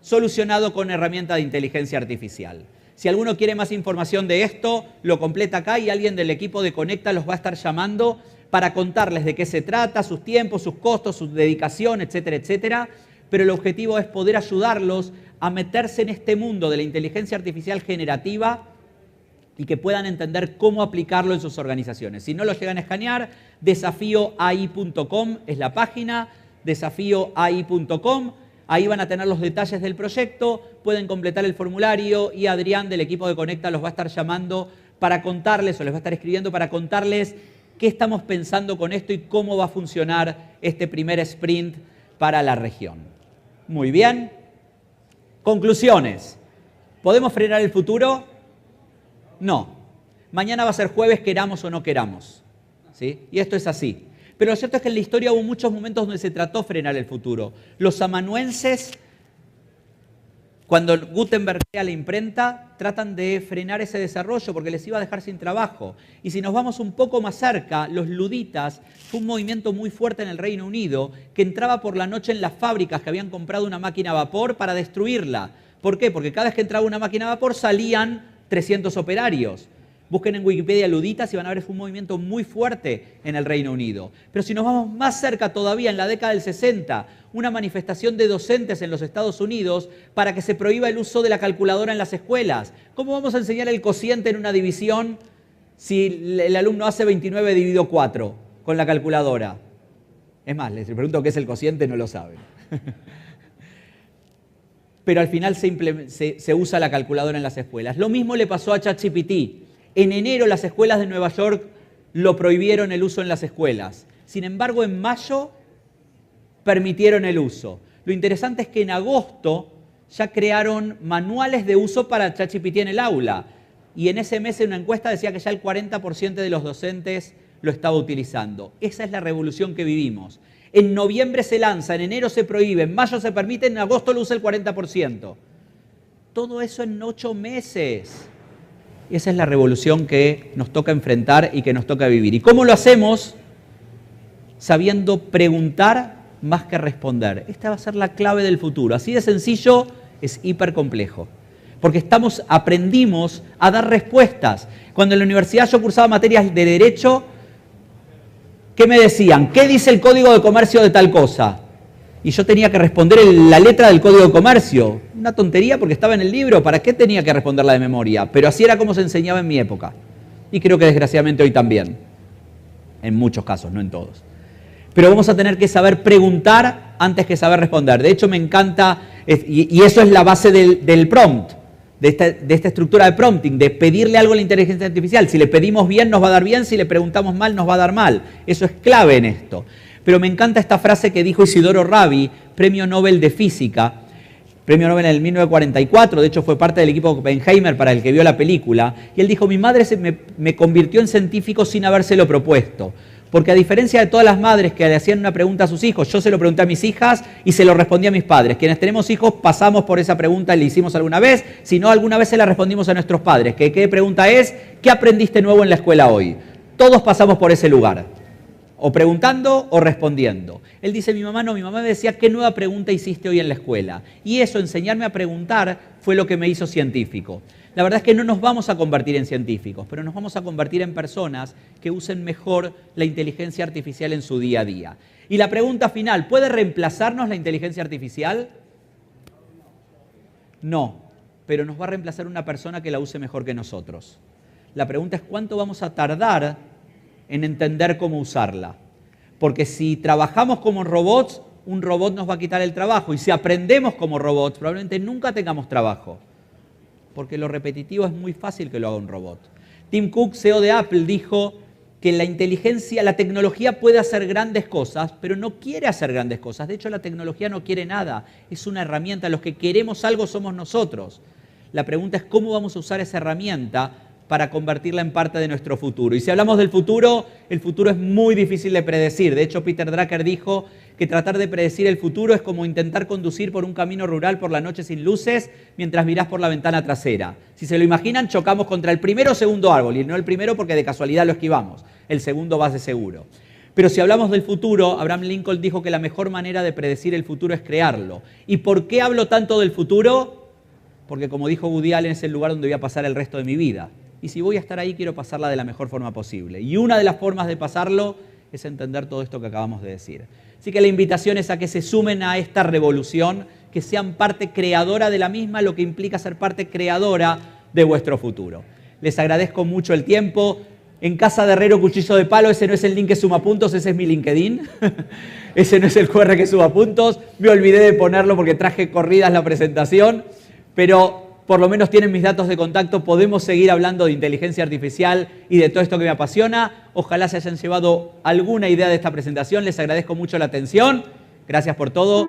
solucionado con herramienta de inteligencia artificial. Si alguno quiere más información de esto, lo completa acá y alguien del equipo de Conecta los va a estar llamando para contarles de qué se trata, sus tiempos, sus costos, su dedicación, etcétera, etcétera. Pero el objetivo es poder ayudarlos a meterse en este mundo de la inteligencia artificial generativa y que puedan entender cómo aplicarlo en sus organizaciones. Si no lo llegan a escanear, desafioai.com es la página, desafioai.com. Ahí van a tener los detalles del proyecto, pueden completar el formulario y Adrián del equipo de Conecta los va a estar llamando para contarles, o les va a estar escribiendo para contarles qué estamos pensando con esto y cómo va a funcionar este primer sprint para la región. Muy bien. Conclusiones. ¿Podemos frenar el futuro? No. Mañana va a ser jueves, queramos o no queramos. ¿Sí? Y esto es así. Pero lo cierto es que en la historia hubo muchos momentos donde se trató de frenar el futuro. Los amanuenses, cuando Gutenberg crea la imprenta, tratan de frenar ese desarrollo porque les iba a dejar sin trabajo. Y si nos vamos un poco más cerca, los luditas, fue un movimiento muy fuerte en el Reino Unido que entraba por la noche en las fábricas que habían comprado una máquina a vapor para destruirla. ¿Por qué? Porque cada vez que entraba una máquina a vapor salían 300 operarios. Busquen en Wikipedia luditas y van a ver que fue un movimiento muy fuerte en el Reino Unido. Pero si nos vamos más cerca todavía, en la década del 60, una manifestación de docentes en los Estados Unidos para que se prohíba el uso de la calculadora en las escuelas. ¿Cómo vamos a enseñar el cociente en una división si el alumno hace 29 dividido 4 con la calculadora? Es más, les pregunto qué es el cociente, no lo saben. Pero al final se usa la calculadora en las escuelas. Lo mismo le pasó a ChatGPT. En enero las escuelas de Nueva York lo prohibieron el uso en las escuelas. Sin embargo, en mayo permitieron el uso. Lo interesante es que en agosto ya crearon manuales de uso para ChatGPT en el aula. Y en ese mes en una encuesta decía que ya el 40% de los docentes lo estaba utilizando. Esa es la revolución que vivimos. En noviembre se lanza, en enero se prohíbe, en mayo se permite, en agosto lo usa el 40%. Todo eso en 8 meses. Y esa es la revolución que nos toca enfrentar y que nos toca vivir. ¿Y cómo lo hacemos? Sabiendo preguntar más que responder. Esta va a ser la clave del futuro. Así de sencillo, es hiper complejo. Porque aprendimos a dar respuestas. Cuando en la universidad yo cursaba materias de derecho, ¿qué me decían? ¿Qué dice el Código de Comercio de tal cosa? Y yo tenía que responder la letra del Código de Comercio. Una tontería porque estaba en el libro. ¿Para qué tenía que responderla de memoria? Pero así era como se enseñaba en mi época. Y creo que desgraciadamente hoy también. En muchos casos, no en todos. Pero vamos a tener que saber preguntar antes que saber responder. De hecho, me encanta, y eso es la base del prompt, de esta estructura de prompting, de pedirle algo a la inteligencia artificial. Si le pedimos bien, nos va a dar bien. Si le preguntamos mal, nos va a dar mal. Eso es clave en esto. Pero me encanta esta frase que dijo Isidoro Rabi, premio Nobel de Física, premio Nobel en el 1944, de hecho fue parte del equipo Oppenheimer para el que vio la película, y él dijo, mi madre me convirtió en científico sin habérselo propuesto, porque a diferencia de todas las madres que le hacían una pregunta a sus hijos, yo se lo pregunté a mis hijas y se lo respondí a mis padres. Quienes tenemos hijos pasamos por esa pregunta y la hicimos alguna vez, si no, alguna vez se la respondimos a nuestros padres. ¿Qué pregunta es? ¿Qué aprendiste nuevo en la escuela hoy? Todos pasamos por ese lugar. O preguntando o respondiendo. Él dice, mi mamá me decía, ¿qué nueva pregunta hiciste hoy en la escuela? Y eso, enseñarme a preguntar, fue lo que me hizo científico. La verdad es que no nos vamos a convertir en científicos, pero nos vamos a convertir en personas que usen mejor la inteligencia artificial en su día a día. Y la pregunta final, ¿puede reemplazarnos la inteligencia artificial? No, pero nos va a reemplazar una persona que la use mejor que nosotros. La pregunta es, ¿cuánto vamos a tardar en entender cómo usarla? Porque si trabajamos como robots, un robot nos va a quitar el trabajo. Y si aprendemos como robots, probablemente nunca tengamos trabajo. Porque lo repetitivo es muy fácil que lo haga un robot. Tim Cook, CEO de Apple, dijo que la tecnología puede hacer grandes cosas, pero no quiere hacer grandes cosas. De hecho, la tecnología no quiere nada. Es una herramienta. Los que queremos algo somos nosotros. La pregunta es cómo vamos a usar esa herramienta para convertirla en parte de nuestro futuro. Y si hablamos del futuro, el futuro es muy difícil de predecir. De hecho, Peter Drucker dijo que tratar de predecir el futuro es como intentar conducir por un camino rural por la noche sin luces mientras mirás por la ventana trasera. Si se lo imaginan, chocamos contra el primero o segundo árbol, y no el primero porque de casualidad lo esquivamos. El segundo va de seguro. Pero si hablamos del futuro, Abraham Lincoln dijo que la mejor manera de predecir el futuro es crearlo. ¿Y por qué hablo tanto del futuro? Porque como dijo Woody Allen, es el lugar donde voy a pasar el resto de mi vida. Y si voy a estar ahí, quiero pasarla de la mejor forma posible. Y una de las formas de pasarlo es entender todo esto que acabamos de decir. Así que la invitación es a que se sumen a esta revolución, que sean parte creadora de la misma, lo que implica ser parte creadora de vuestro futuro. Les agradezco mucho el tiempo. En Casa de Herrero, Cuchillo de Palo, ese no es el link que suma puntos, ese es mi LinkedIn. Ese no es el QR que suma puntos. Me olvidé de ponerlo porque traje corridas la presentación, pero por lo menos tienen mis datos de contacto, podemos seguir hablando de inteligencia artificial y de todo esto que me apasiona. Ojalá se hayan llevado alguna idea de esta presentación, les agradezco mucho la atención, gracias por todo.